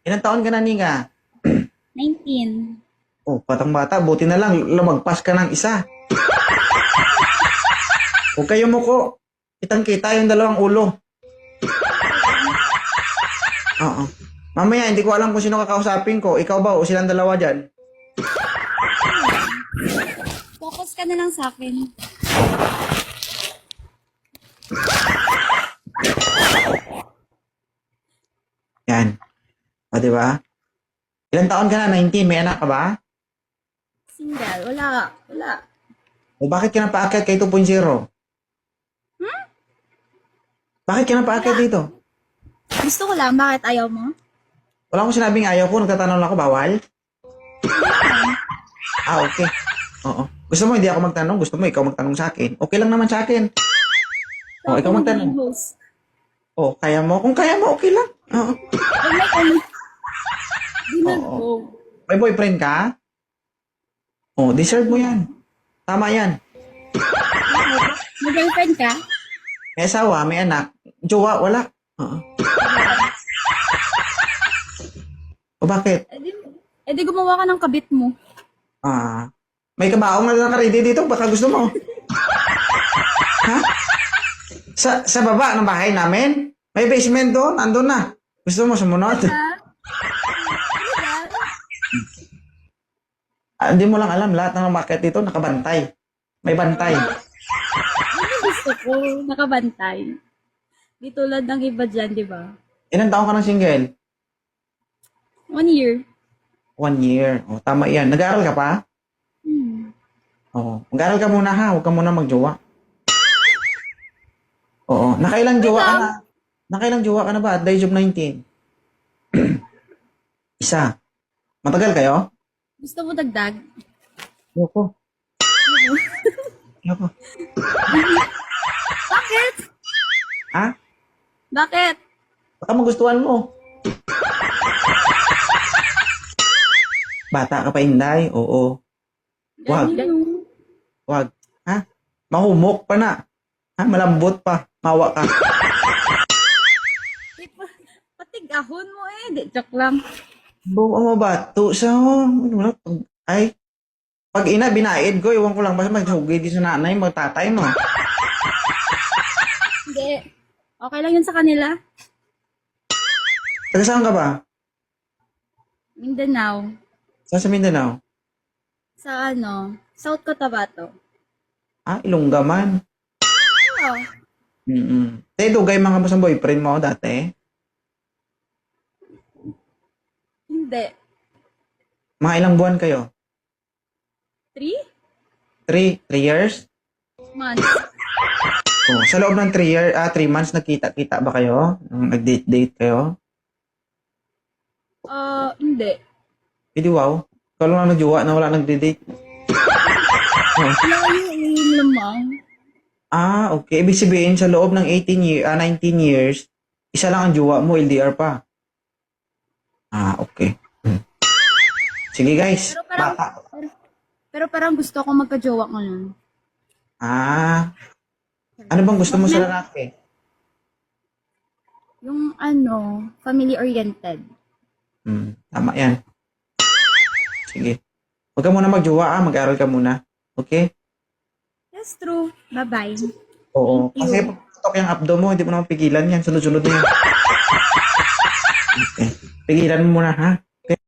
Ilang taon ka na, Nika? 19. Oh, batang bata. Buti na lang, lumagpas ka ng isa. Huwag kayo mo ko. Kitang-kita yung dalawang ulo. Oo. Mamaya, hindi ko alam kung sino kakausapin ko. Ikaw ba o silang dalawa dyan? Focus ka na lang sa akin. Yan. O, di ba? Ilang taon ka na? 19. May anak ka ba? Single. Wala. Wala. O bakit ka napaakyat kay 2.0? Bakit ka napaakyat dito? Gusto ko lang. Bakit ayaw mo? Wala akong sinabing ayaw ko. Nagtatanong lang ako. Bawal? Ah, okay. Oo. Gusto mo hindi ako magtanong? Gusto mo ikaw magtanong sa akin? Okay lang naman sa akin. O, ikaw magtanong. Host. O, kaya mo? Kung kaya mo, okay lang. Oo. Di na Oo. go. May boyfriend ka? O, deserve mo yan. Tama yan. May girlfriend ka? May asawa, may anak. Jowa, wala. Oo. O bakit? Eh di gumawa ka ng kabit mo. Ah, may kabaong na naka-ready dito. Baka gusto mo. Ha? Sa baba ng bahay namin? May basement doon. Andun na. Gusto mo sumunod? Hindi mo lang alam. Lahat ng market dito nakabantay. May bantay. Ano gusto ko? Nakabantay. Di tulad ng iba dyan, di ba? Ilang taon ka ng single? 1 year. 1 year. O, tama yan. Nag-aaral ka pa? Oo. Mag-aaral ka muna ha. Huwag ka muna magjowa. Oo. Nakailang jowa ka na? Nakailang jowa ka na ba at the age of 19? Isa. Matagal kayo? Gusto mo dagdag? Yoko. Yoko. Bakit? Ha? Bakit? Baka magustuhan mo. Bata ka pa, Inday? Oo. Wag. Ganun. Wag. Ha? Mahumok pa na. Ha? Malambot pa. Mawa ka. Eh, patigahon mo eh. Di, joke lang. Buo mo ba? Sa... Ay. Pag ina, binaid ko. Iwan ko lang. Basta magsugi di sa nanay, magtatay mo. Hindi. Okay lang yun sa kanila. Taga saan ka ba? Mindanao. Saan sa Mindanao? Sa ano? South Cotabato. Ah, Ilongga man. Oo. Te, dugay mga ba sa boyfriend mo dati? Hindi. Mga ilang buwan kayo? 3 3 years? months. Oh, sa loob ng 3 months, nagkita-kita ba kayo? Nag-date-date kayo? Hindi. Hindi, wow. Ikaw lang nagjowa na wala nag-date. Oh. Yun lamang. Ah, okay. Ibig sabihin, sa loob ng 19 years, isa lang ang jowa mo, LDR pa. Ah, okay. Sige, guys. Pero parang, Bata. pero parang gusto ko magka-jowa ngayon. Ah. Ano bang gusto mo sa lalaki? Yung ano, family-oriented. Tama yan. Sige. Huwag ka muna magjowa, mag-aral ka muna. Okay? That's true. Bye-bye. Oo. Thank you. Kasi pag tutok yung abdo mo, hindi mo naman pigilan yan. Sunod-sunod na yan. Okay. Pigilan mo muna, ha?